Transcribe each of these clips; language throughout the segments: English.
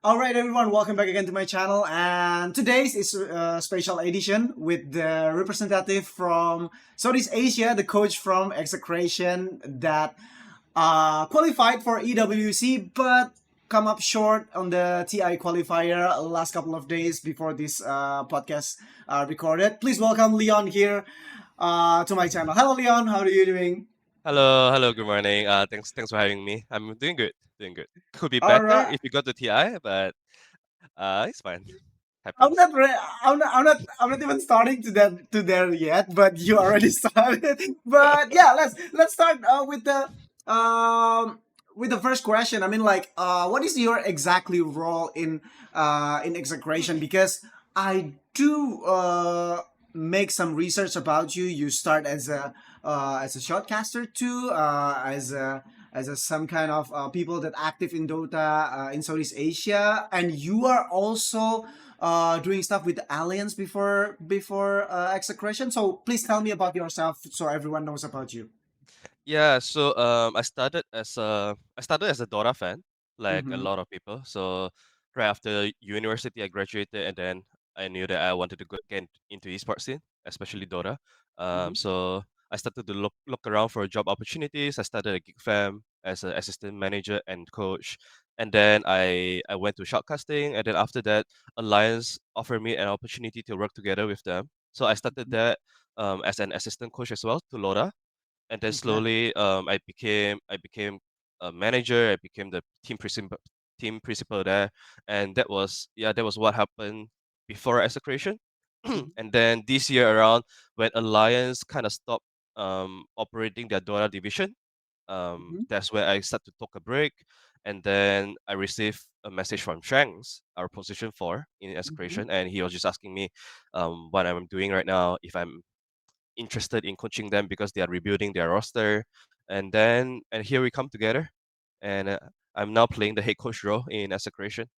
All right, everyone, welcome back again to my channel. And today's is a special edition with the representative from Southeast Asia, the coach from EXECRATION that qualified for EWC, but come up short on the TI qualifier last couple of days before this podcast recorded. Please welcome Leon here to my channel. Hello, Leon. How are you doing? Hello, good morning. Thanks for having me. I'm doing good. Could be All better right. if you got the TI, but it's fine. I'm Happens. not re- I'm not even starting to there yet, but you already started. But yeah, let's start um with the first question. I mean, like, what is your exactly role in execration? Because I do make some research about you. You start as a shotcaster too, as some kind of people that active in Dota in Southeast Asia, and you are also doing stuff with the Alliance before Execration. So please tell me about yourself so everyone knows about you. Yeah, so I started as a Dota fan, like a Mm-hmm. lot of people. So right after university, I graduated, and then I knew that I wanted to get into esports scene, especially Dota. Mm-hmm. So I started to look around for job opportunities. I started at Geek Fam as an assistant manager and coach, and then I went to shoutcasting, and then after that, Alliance offered me an opportunity to work together with them. So I started that as an assistant coach as well to Loda, and then Okay. slowly I became a manager. I became the team principal there, and that was what happened before execution. Mm-hmm. And then this year around, when Alliance kind of stopped operating their Dora division, Mm-hmm. that's where I start to take a break. And then I received a message from Shanks, our position four in Mm-hmm. execution, and he was just asking me what I'm doing right now, if I'm interested in coaching them because they are rebuilding their roster. And here we come together, and I'm now playing the head coach role in Execration.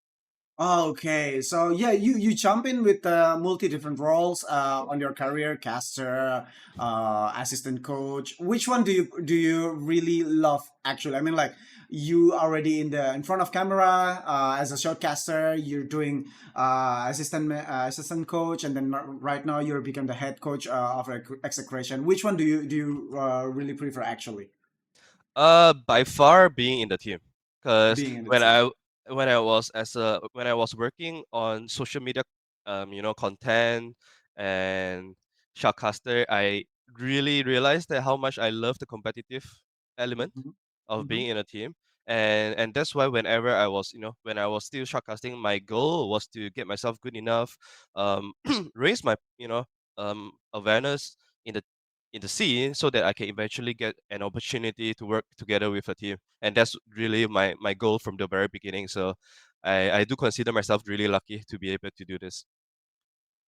Okay, so yeah, you jump in with multi different roles on your career, caster, assistant coach. Which one do you really love? Actually, I mean, like you already in front of camera as a shortcaster. You're doing assistant coach, and then right now you're become the head coach of execration. Which one do you really prefer actually By far being in the team, because being in the when team? I was working on social media, content and shoutcaster, I really realized that how much I love the competitive element Mm-hmm. of Mm-hmm. being in a team. And that's why whenever when I was still shotcasting, my goal was to get myself good enough, raise my awareness in the scene, so that I can eventually get an opportunity to work together with a team. And that's really my goal from the very beginning. So I do consider myself really lucky to be able to do this.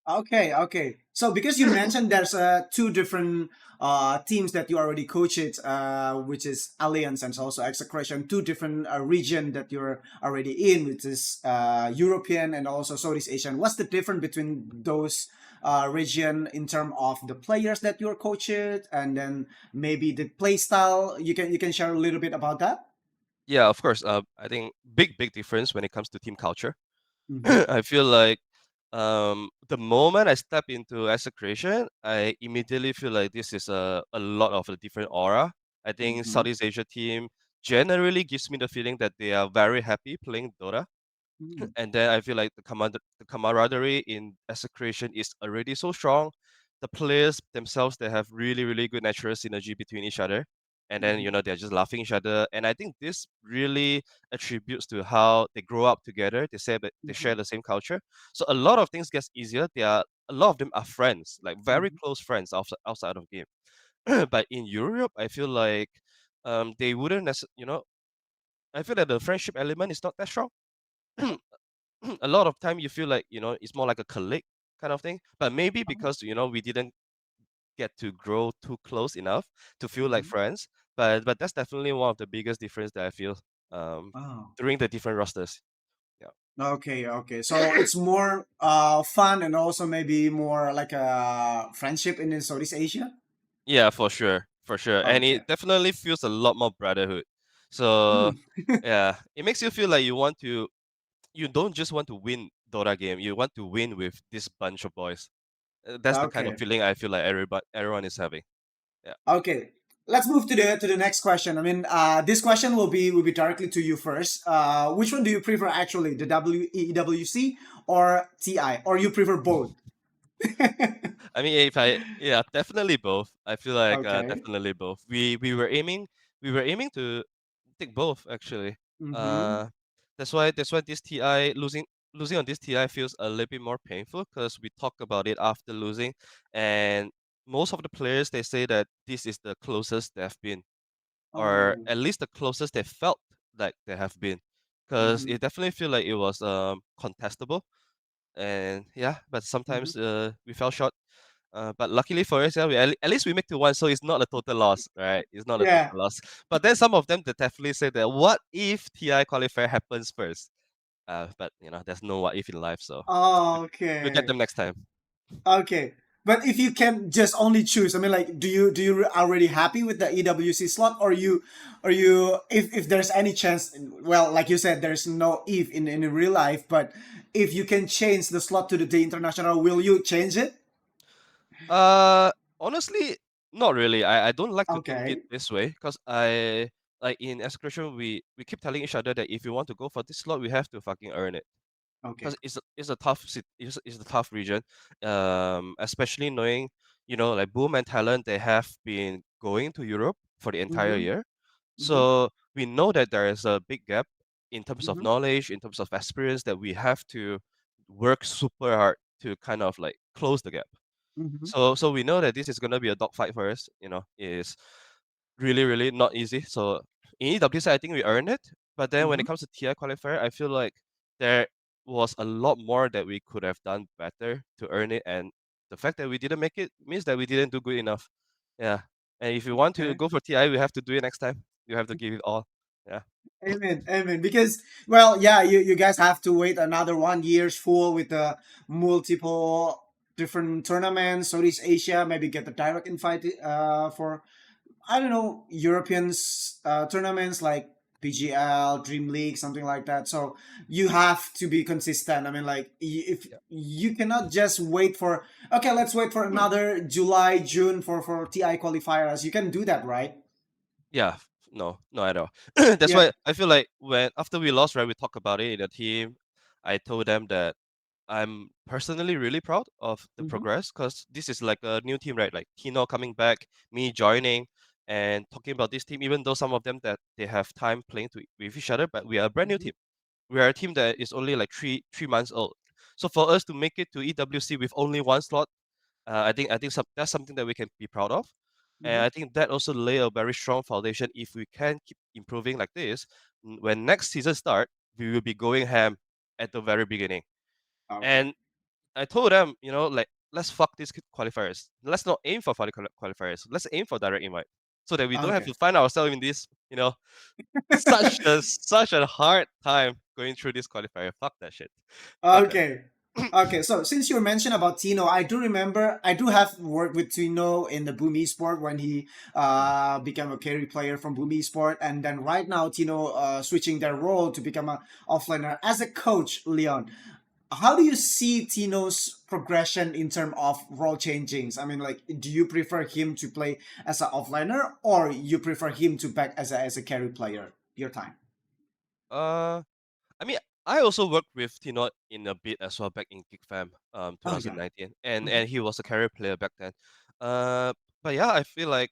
Okay, okay. So because you mentioned there's two different teams that you already coached, which is Alliance and also Execration, two different region that you're already in, which is European and also Southeast Asian. What's the difference between those region in terms of the players that you're coached, and then maybe the play style? You can share a little bit about that. Yeah, of course. I think big difference when it comes to team culture. Mm-hmm. I feel like the moment I step into asset creation, I immediately feel like this is a lot of a different aura. I think Mm-hmm. Southeast Asia team generally gives me the feeling that they are very happy playing Dota. And then I feel like the camaraderie in asset creation is already so strong. The players themselves, they have really good natural synergy between each other. And then, Mm-hmm. they're just laughing each other. And I think this really attributes to how they grow up together. They say that they Mm-hmm. share the same culture. So a lot of things gets easier. A lot of them are friends, like very Mm-hmm. close friends outside of game. But in Europe, I feel like they wouldn't I feel that the friendship element is not that strong. A lot of time you feel like, it's more like a colleague kind of thing. But maybe because, we didn't get to grow too close enough to feel like Mm-hmm. friends. But that's definitely one of the biggest difference that I feel um Oh. during the different rosters. Yeah. Okay, okay. So it's more fun and also maybe more like a friendship in Southeast Asia. Yeah, for sure. For sure. And Okay. it definitely feels a lot more brotherhood. So Mm. yeah, it makes you feel like you want to you don't just want to win Dota game. You want to win with this bunch of boys. That's the kind of Okay. feeling I feel like everyone is having. Yeah. Okay. Let's move to the next question. I mean, this question will be directly to you first. Which one do you prefer actually, the EWC or TI, or you prefer both? I mean, if I yeah, definitely both. I feel like Okay. definitely both. We were aiming to take both actually. Mm-hmm. Uh, that's why this TI losing on this TI feels a little bit more painful because we talk about it after losing, and most of the players they say that this is the closest they've been, or Oh. at least the closest they felt like they have been, because Mm-hmm. it definitely feel like it was contestable, and yeah, but Mm-hmm. sometimes we fell short. But luckily for us, yeah, at least we make to one, so it's not a total loss, right? It's not a total Yeah. loss. But then some of them they definitely say that what if TI qualifier happens first? But there's no what if in life, so we'll get Okay. them next time. Okay. But if you can just only choose, I mean, like, do you already happy with the EWC slot, or you if there's any chance, well, like you said, there's no if in real life, but if you can change the slot to the international, will you change it? Uh, Honestly, not really. I don't like to think it Okay. this way because I like in execution we keep telling each other that if you want to go for this slot, we have to fucking earn it. Okay. Because it's a tough it's a tough region, especially knowing like Boom and Talent they have been going to Europe for the entire Mm-hmm. year, Mm-hmm. so we know that there is a big gap in terms of Mm-hmm. knowledge, in terms of experience that we have to work super hard to kind of like close the gap. Mm-hmm. So we know that this is gonna be a dogfight for us. Is really really not easy. So in EWC, I think we earned it. But then when Mm-hmm. it comes to TI qualifier, I feel like there was a lot more that we could have done better to earn it, and the fact that we didn't make it means that we didn't do good enough. Yeah, and if you want to Okay. go for TI, we have to do it next time. You have to give it all. Yeah. Amen, amen. Because, well, yeah, you guys have to wait another 1 year's full with the multiple different tournaments, Southeast Asia, maybe get the direct invite for, I don't know, Europeans tournaments like PGL, Dream League, something like that. So you have to be consistent. I mean, like, if Yeah. you cannot just wait for, okay, let's wait for another July, June for TI qualifiers. You can do that, right? Yeah, no, not at all. That's Yeah. why I feel like when after we lost, right, we talk about it in the team. I told them that I'm personally really proud of the Mm-hmm. progress because this is like a new team, right? Like Tino coming back, me joining, and talking about this team. Even though some of them that they have time playing with each other, but we are a brand new Mm-hmm. team. We are a team that is only like three months old. So for us to make it to EWC with only one slot, I think that's something that we can be proud of, and Mm-hmm. I think that also lay a very strong foundation. If we can keep improving like this, when next season start, we will be going ham at the very beginning. Okay. And I told them, like let's fuck these qualifiers. Let's not aim for qualifiers. Let's aim for direct invite, so that we don't have Okay. to find ourselves in this, such a hard time going through this qualifier. Fuck that shit. Fuck that. Okay. Okay. So since you mentioned about Tino, I do remember I do have worked with Tino in the Boom Esport when he became a carry player from Boom Esport, and then right now Tino switching their role to become a offlaner as a coach. Leon, how do you see Tino's progression in terms of role changings? I mean, like, do you prefer him to play as an offliner, or you prefer him to back as a carry player? Your time. Uh, I mean, I also worked with Tino in a bit as well back in GigFam, Oh yeah. 2019, and Mm-hmm. and he was a career player back then. Uh, but yeah, I feel like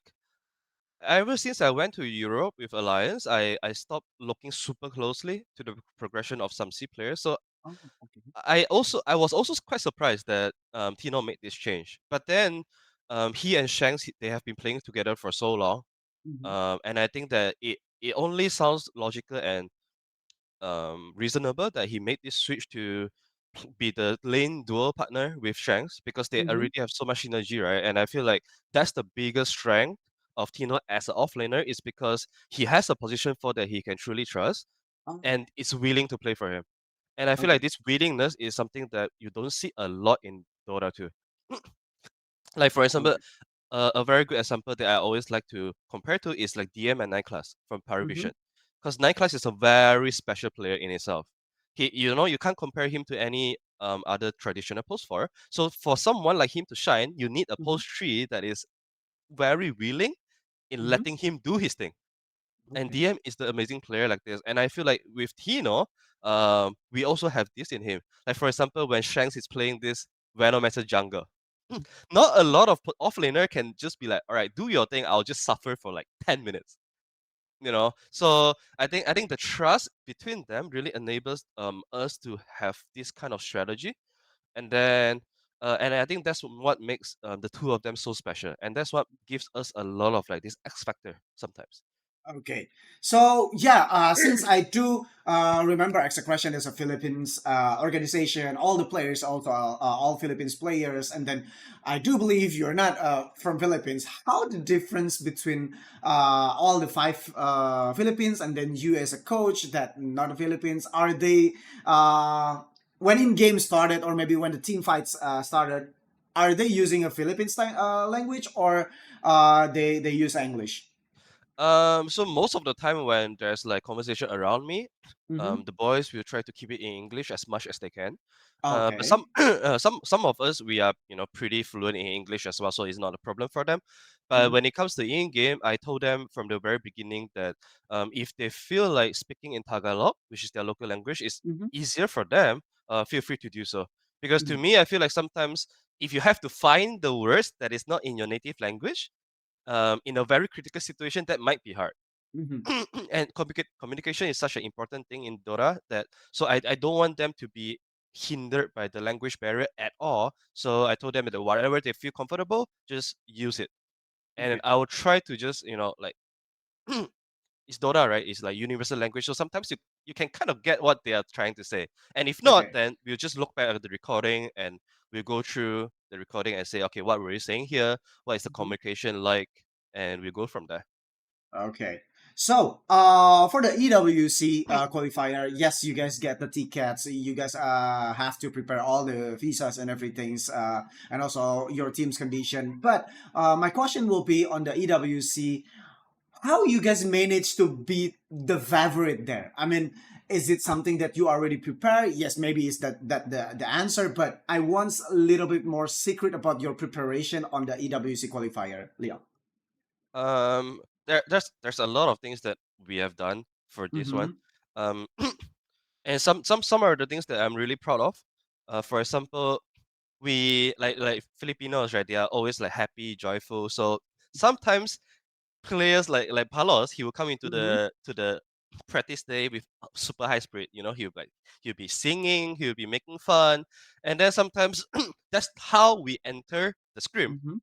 ever since I went to Europe with Alliance, I stopped looking super closely to the progression of some C players. So Oh, okay. I was also quite surprised that Tino made this change. But then he and Shanks they have been playing together for so long, Mm-hmm. and I think that it only sounds logical and reasonable that he made this switch to be the lane dual partner with Shanks because they Mm-hmm. already have so much synergy, right? And I feel like that's the biggest strength of Tino as an offlaner is because he has a position for that he can truly trust Oh, and is willing to play for him. And I feel like okay. this willingness is something that you don't see a lot in Dota 2. Like for example, Okay. a very good example that I always like to compare to is like DM and Night Class from Mm-hmm. Parivision. Because Night Class is a very special player in itself. you can't compare him to any other traditional post 4. So for someone like him to shine, you need a Mhm. post 3 that is very willing in Mhm. letting him do his thing. And Okay. DM is the amazing player like this. And I feel like with Tino, we also have this in him. Like for example, when Shanks is playing this Venomancer jungle, not a lot of offlaner can just be like, all right, do your thing. I'll just suffer for like 10 minutes. So I think the trust between them really enables us to have this kind of strategy, and then and I think that's what makes the two of them so special, and that's what gives us a lot of like this X factor sometimes. Okay, so yeah, since I do remember EXECRATION is a Philippines organization, all the players also all Philippines players, and then I do believe you're not from Philippines. How the difference between all the five Philippines and then you as a coach that not the Philippines? Are they when in game started or maybe when the team fights started? Are they using a Philippines language or they use English? So most of the time when there's like conversation around me, Mm-hmm. the boys will try to keep it in English as much as they can. But Okay. some of us we are pretty fluent in English as well, so it's not a problem for them. But Mm-hmm. when it comes to in game, I told them from the very beginning that if they feel like speaking in Tagalog, which is their local language, is Mm-hmm. easier for them, feel free to do so. Because to Mm-hmm. me, I feel like sometimes if you have to find the words that is not in your native language, in a very critical situation, that might be hard. Mm-hmm. And communication is such an important thing in Dota that so I don't want them to be hindered by the language barrier at all. So I told them that whatever they feel comfortable, just use it. And Okay. I will try to just, like it's Dota, right? It's like universal language. So sometimes you can kind of get what they are trying to say. And if not, Okay. then we'll just look back at the recording and we'll go through the recording and say, okay, what were you saying here? What is the Mm-hmm. communication like? And we go from there. Okay. So, for the EWC qualifier, yes, you guys get the tickets. You guys have to prepare all the visas and everything's and also your team's condition. But my question will be on the EWC. How you guys manage to beat the favorite there? I mean, is it something that you already prepare? Yes, maybe it's that the answer, but I want a little bit more secret about your preparation on the EWC qualifier, Leo. There's a lot of things that we have done for this one. Mm-hmm. Um, and some are the things that I'm really proud of. For example, we like Filipinos, right? They are always like happy, joyful. So sometimes players like Palos, he will come into Mm-hmm. the practice day with super high spirit. He'll be singing, he'll be making fun, and then sometimes that's how we enter the scrim. Mm-hmm.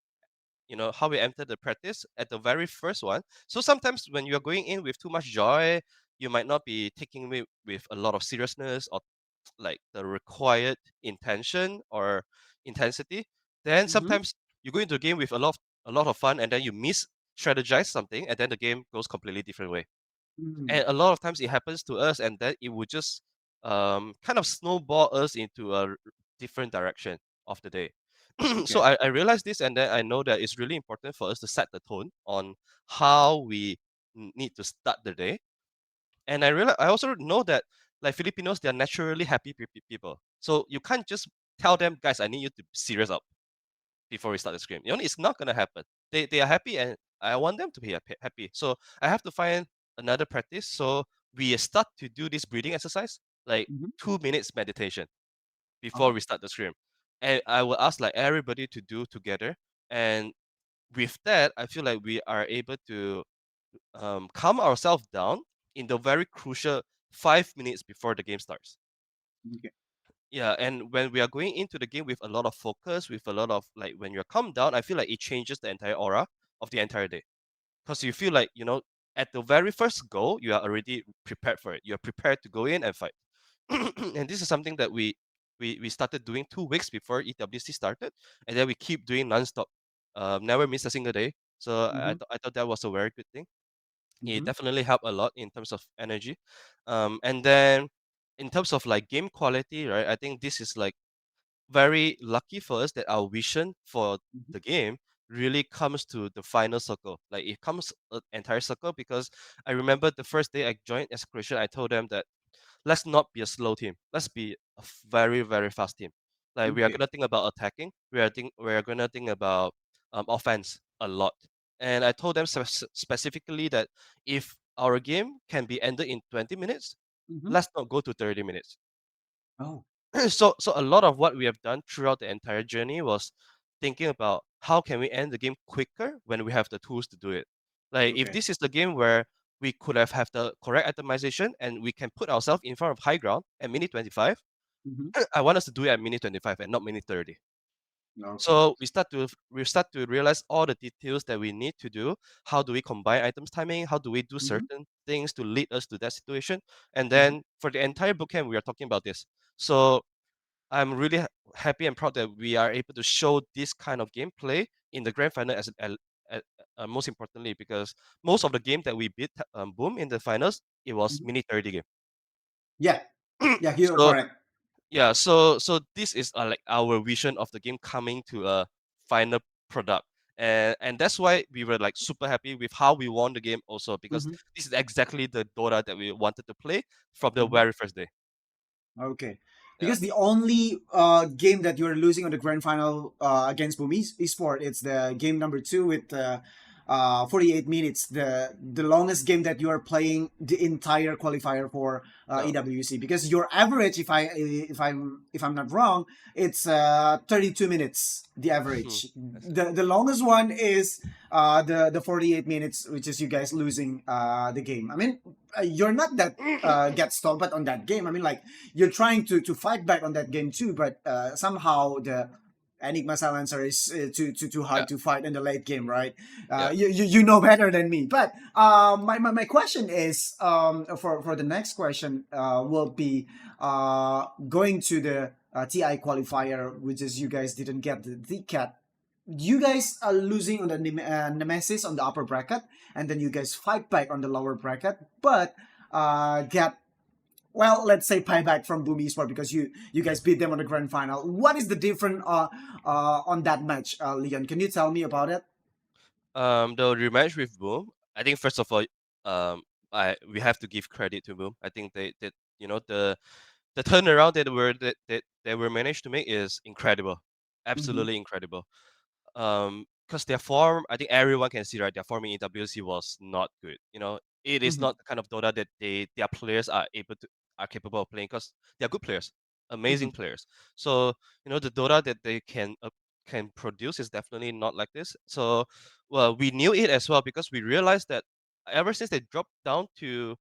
How we enter the practice at the very first one. So sometimes when you're going in with too much joy, you might not be taking it with a lot of seriousness or like the required intention or intensity. Then Mm-hmm. sometimes you go into the game with a lot of fun, and then you miss strategize something, and then the game goes completely different way. Mm-hmm. And a lot of times it happens to us, and then it would just kind of snowball us into a different direction of the day. So Okay. I realized this, and then I know that it's really important for us to set the tone on how we need to start the day. And I also know that like Filipinos, they are naturally happy people. So you can't just tell them, guys, I need you to be serious up before we start the scrim. It's not gonna happen. They are happy, and I want them to be happy. So I have to find another practice. So we start to do this breathing exercise, like Mm-hmm. 2 minutes meditation before Okay. we start the scrim. And I will ask like everybody to do together. And with that, I feel like we are able to calm ourselves down in the very crucial 5 minutes before the game starts. Okay. Yeah, and when we are going into the game with a lot of focus, with a lot of like when you're calm down, I feel like it changes the entire aura of the entire day. Because you feel like, at the very first goal, you are already prepared for it. You're prepared to go in and fight. And this is something that we started doing 2 weeks before EWC started, and then we keep doing nonstop. Never miss a single day. So Mm-hmm. I thought that was a very good thing. It Mm-hmm. definitely helped a lot in terms of energy. And then in terms of like game quality, right? I think this is like very lucky for us that our vision for Mm-hmm. the game really comes to the final circle. Like it comes an entire circle because I remember the first day I joined Escalation, I told them that let's not be a slow team. Let's be a very, very fast team. Like we are Okay. gonna think about attacking. We are gonna think about offense a lot. And I told them specifically that if our game can be ended in 20 minutes, Mm-hmm. let's not go to 30 minutes. Oh. So a lot of what we have done throughout the entire journey was thinking about how can we end the game quicker when we have the tools to do it. Like if Okay. this is the game where we could have the correct itemization and we can put ourselves in front of high ground at minute 25, Mm-hmm. I want us to do it at minute 25 and not minute 30. Okay. So we start to realize all the details that we need to do. How do we combine items timing? How do we do Mm-hmm. certain things to lead us to that situation? And Mm-hmm. then for the entire bootcamp, we are talking about this. So I'm really happy and proud that we are able to show this kind of gameplay in the grand final most importantly because most of the game that we beat Boom in the finals, it was Mm-hmm. mini 30 game. Yeah. Yeah. You're So correct. yeah, so this is like our vision of the game coming to a final product. And that's why we were like super happy with how we won the game also because Mm-hmm. this is exactly the Dota that we wanted to play from the Mm-hmm. very first day. Okay. Yeah. Because the only game that you're losing on the grand final against Boom Esport, it's the game number 2 with 48 minutes, the longest game that you are playing the entire qualifier for No. EWC. Because your average, if I'm not wrong, it's 32 minutes the average. I see. The longest one is the 48 minutes, which is you guys losing the game. I mean, you're not that get stalled on that game. I mean, like you're trying to fight back on that game too, but somehow the Enigma Silencer is too Yeah. hard to fight in the late game, right? Yeah. You know better than me. But my question is for the next question will be going to the TI qualifier, which is you guys didn't get the ticket. You guys are losing on the Nemesis on the upper bracket, and then you guys fight back on the lower bracket, but get, well, let's say payback from Boom Esport because you guys beat them on the grand final. What is the difference on that match, Leon? Can you tell me about it? The rematch with Boom, I think first of all, um, I we have to give credit to Boom. I think they the turnaround that they were managed to make is incredible, Mm-hmm. absolutely incredible. Because their form, I think everyone can see, right? Their form in EWC was not good. It is Mm-hmm. not the kind of Dota that their players are capable of playing because they are good players, Mm-hmm. amazing players. So the Dota that they can produce is definitely not like this. So well, we knew it as well because we realized that ever since they dropped down to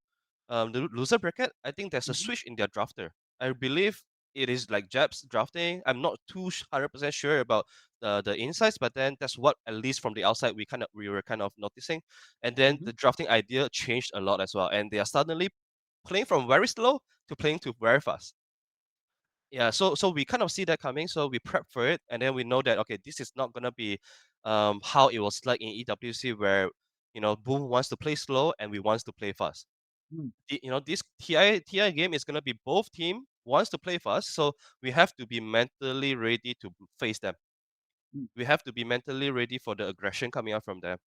the loser bracket, I think there's a Mm-hmm. switch in their drafter. I believe it is like Jab's drafting. I'm not too 100% sure about the insights, but then that's what at least from the outside we were kind of noticing. And then Mm-hmm. the drafting idea changed a lot as well, and they are suddenly playing from very slow to playing to very fast. Yeah, so we kind of see that coming, so we prep for it, and then we know that okay, this is not gonna be how it was like in EWC where Boom wants to play slow and we wants to play fast. This TI game is gonna be both team wants to play fast, so we have to be mentally ready to face them. Mm-hmm. We have to be mentally ready for the aggression coming out from them.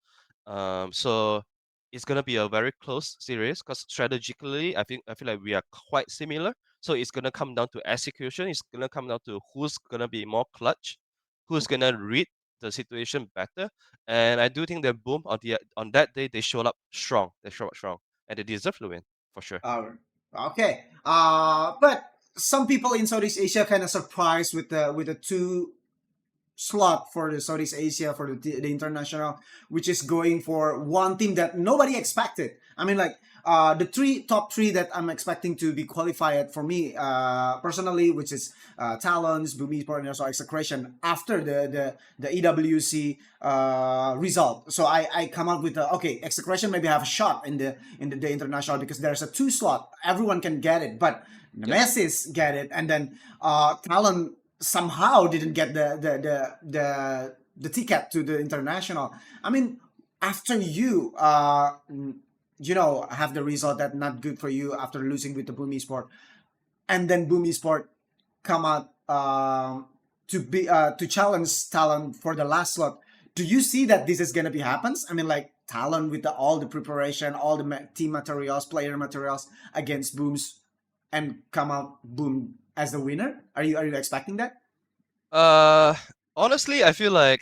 So it's gonna be a very close series because strategically, I feel like we are quite similar. So it's gonna come down to execution. It's gonna come down to who's gonna be more clutch, who's Okay. gonna read the situation better. And I do think that Boom on that day they showed up strong. They showed up strong, and they deserve to win for sure. Okay. But some people in Southeast Asia kind of surprised with the two slot for the Southeast Asia for the international, which is going for one team that nobody expected. I mean, like the top three that I'm expecting to be qualified for me personally, which is Talons, Bumi Sport, and also EXECRATION after the EWC result. So I come up with okay, EXECRATION maybe have a shot in the international because there's a two slot, everyone can get it, but Yeah. Nemesis get it, and then Talon somehow didn't get the ticket to the international. I mean, after have the result that not good for you after losing with the Bumi Sport, and then Bumi Sport come out to challenge Talon for the last slot. Do you see that this is gonna be happens? I mean, like Talon with all the preparation, all the team materials, player materials against Booms. and come out boom as the winner? Are you expecting that? Honestly, I feel like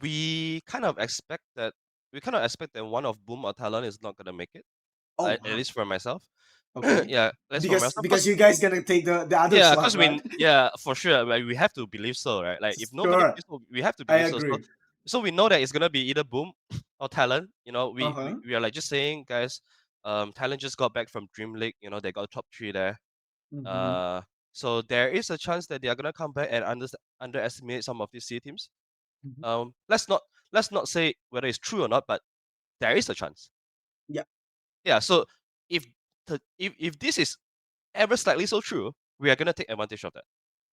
we kind of expect that one of Boom or Talon is not gonna make it. Oh At wow. least for myself. Okay. Yeah, that's for myself. Because you guys gonna take the other Yeah, slot, because right? yeah, for sure. Like, we have to believe so, right? Like if nobody Sure. believes so, we have to I believe so. So, agree. so we know that it's gonna be either Boom or Talon. You know, Uh huh. we are like just saying, guys. Talon just got back from Dream League. You know, they got top 3 there. Mm-hmm. Uh, so there is a chance that they are gonna come back and underestimate some of these C teams. Mm-hmm. Let's not say whether it's true or not, but there is a chance. Yeah. Yeah. So if if this is ever slightly so true, we are gonna take advantage of that.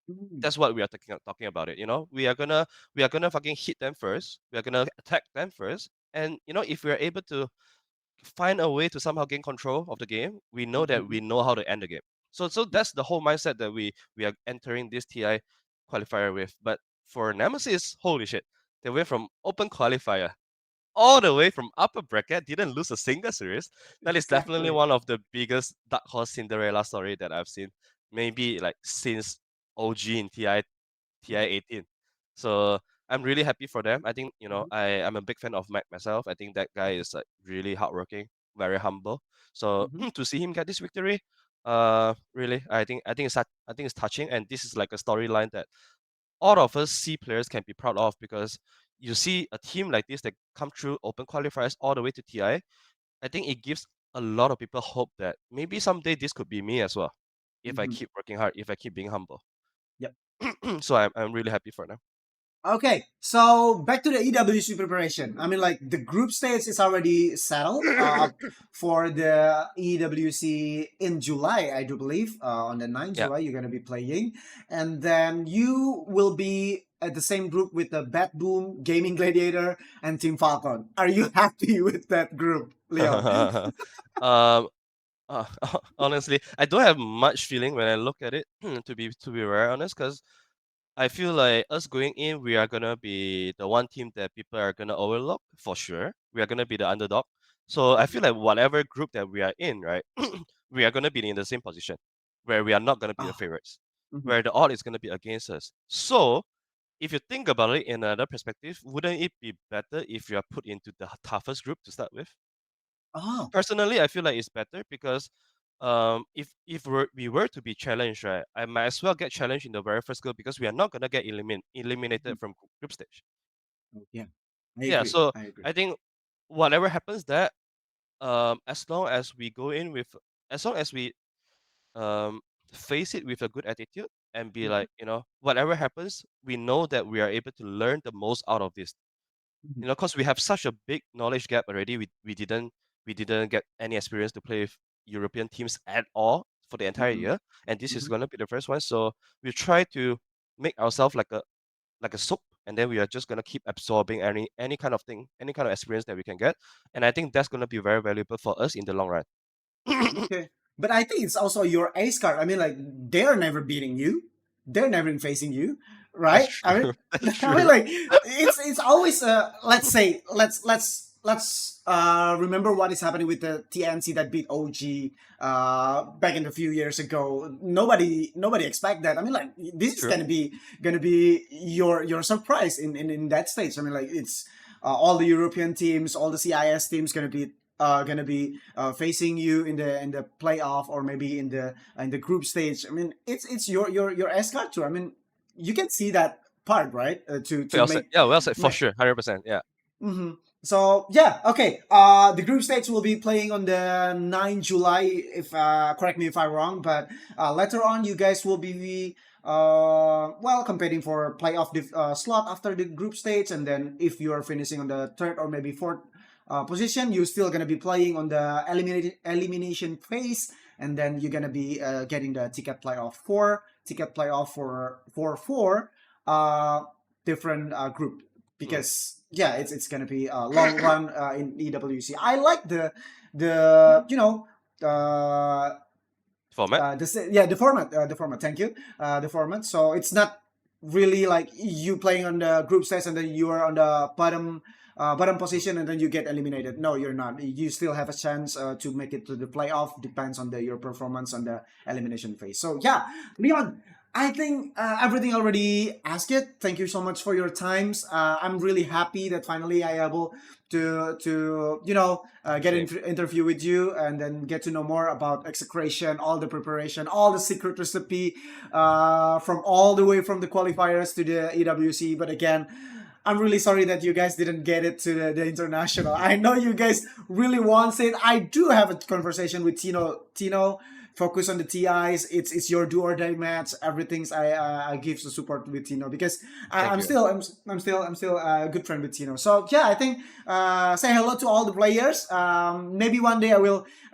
Mm. That's what we are talking about it. You know, we are gonna fucking hit them first. We are gonna attack them first. And you know, if we are able to find a way to somehow gain control of the game, we know that Mm-hmm. we know how to end the game. So Yeah. that's the whole mindset that we are entering this TI qualifier with. But for Nemesis, holy shit, they went from open qualifier all the way from upper bracket, didn't lose a single series. That is definitely Exactly. one of the biggest dark horse Cinderella story that I've seen. Maybe like since OG in TI 18. So I'm really happy for them. I think, you know, Mm-hmm. I'm a big fan of Mac myself. I think that guy is like really hardworking, very humble. So Mm-hmm. to see him get this victory, really, I think it's touching, and this is like a storyline that all of us C players can be proud of, because you see a team like this that come through open qualifiers all the way to TI. I think it gives a lot of people hope that maybe someday this could be me as well, if I Mm-hmm. keep working hard, if I keep being humble. Yep. So I'm really happy for them. Okay, so back to the EWC preparation. I mean, like the group stage is already settled for the EWC in July, I do believe. On the 9th Yeah. July, you're going to be playing. And then you will be at the same group with the Bat Boom, Gaming Gladiator, and Team Falcon. Are you happy with that group, Leon? um, honestly, I don't have much feeling when I look at it. To be very honest, because I feel like us going in, we are gonna be the one team that people are gonna overlook for sure. We are gonna be the underdog. So I feel like whatever group that we are in, right, we are gonna be in the same position, where we are not gonna be the Ah, favorites, mhm. where the odd is gonna be against us. So if you think about it in another perspective, wouldn't it be better if you are put into the toughest group to start with? Oh, Personally, I feel like it's better because if we were to be challenged, right, I might as well get challenged in the very first group, because we are not gonna get mhm. eliminated from group stage. Oh, yeah, I Yeah, agree. so I agree. I think whatever happens that as long as we go in with, as long as we um face it with a good attitude and be Mhm, like, you know, whatever happens, we know that we are able to learn the most out of this. mhm, You know, because we have such a big knowledge gap already. We didn't get any experience to play with European teams at all for the entire mhm, year, and this is mhm. gonna be the first one. So we try to make ourselves like a soup, and then we are just gonna keep absorbing any kind of thing, any kind of experience that we can get, and I think that's gonna be very valuable for us in the long run. Okay. But I think it's also your ace card. I mean, like they're never beating you. They're never facing you, That's right? I mean, true. That's I mean, true. like it's always let's say let's remember what is happening with the TNC that beat OG back in a few years ago. Nobody expect that. I mean, like this is True. gonna be your surprise in that stage. I mean, like it's all the European teams, all the CIS teams gonna be facing you in the playoff or maybe in the group stage. I mean, it's your S card too. I mean, you can see that part, right? To Well said. make, Yeah, well said for make sure. 100%. Yeah. hmm So yeah, okay. The group stage will be playing on the 9 July. If correct me if I'm wrong, but later on you guys will be well competing for playoff slot after the group stage, and then if you are finishing on the third or maybe fourth position, you're still gonna be playing on the elimination phase, and then you're gonna be getting the ticket playoff for four different group Mm. because yeah, it's gonna be a long run in EWC. I like the Format. yeah, the format. Thank you, the format. So it's not really like you playing on the group stage and then you are on the bottom bottom position and then you get eliminated. No, you're not. You still have a chance to make it to the playoff. Depends on your performance on the elimination phase. So yeah, Leon, I think everything already asked it. Thank you so much for your times. I'm really happy that finally I able to get Same. interview with you and then get to know more about execration, all the preparation, all the secret recipe, from all the way from the qualifiers to the EWC. But again, I'm really sorry that you guys didn't get it to the international. I know you guys really want it. I do have a conversation with Tino, focus on the TIs. It's your do or die match. Everything's I give the support with Tino because Thank I'm you. still a good friend with Tino. So yeah, I think say hello to all the players. Maybe one day I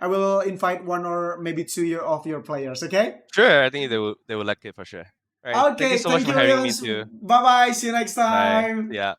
will invite one or maybe two of your players. Okay. Sure, I think they will like it for sure. All right. Thank you Okay. so much Thank for you, having me Leons. too. Bye bye. See you next Bye. time. Yeah.